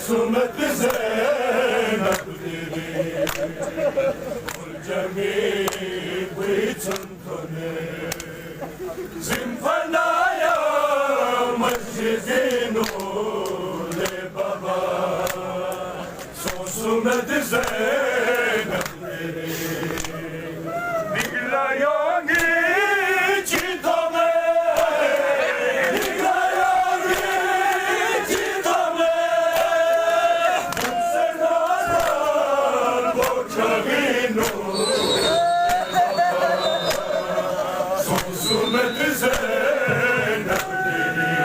سمت زينب ديري والجميع ويتنطني زنفنايا مسجدين لبابا سمت زينب ديري بيلا يوني چيتامي بيلا يوني چيتامي سنادار بوچاگينو سمت زينب ديري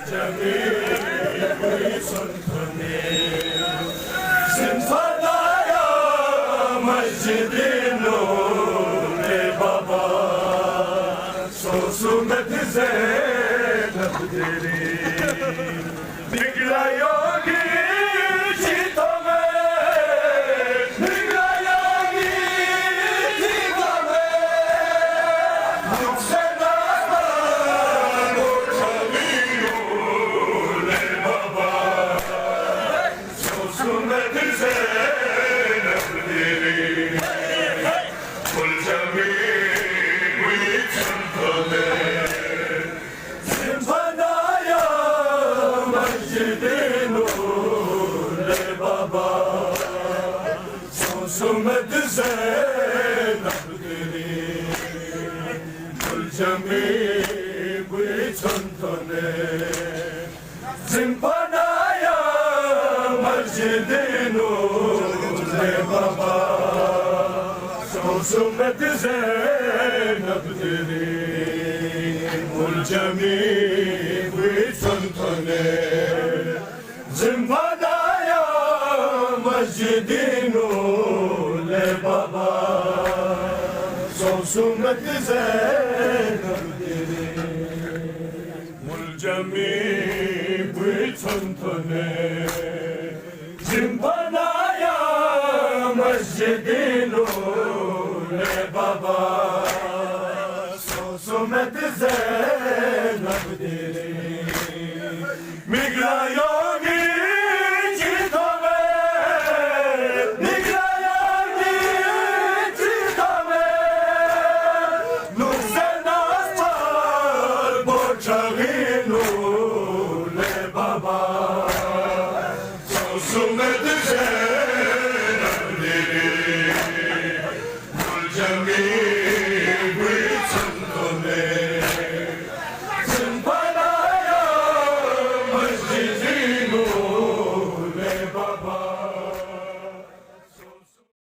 جميع ويسنطني زنفنايا مسجدين لبابا سمت زينب ديري بيلا يوني چيتامي بيلا يوني چيتامي سنادار بوچاگينو لبابا سمت زينب ديري والجميع ويتنطني زنفنايا مسجدين لبابا سمت زينب ديري والجميع ويتنطني زنفنايا مسجدين لبابا سمت زينب ديري والجميع ويتنطني زنفنايا مسجدين لبابا سمت زينب ديري والجميع ويتنطني زنفنايا مسجدين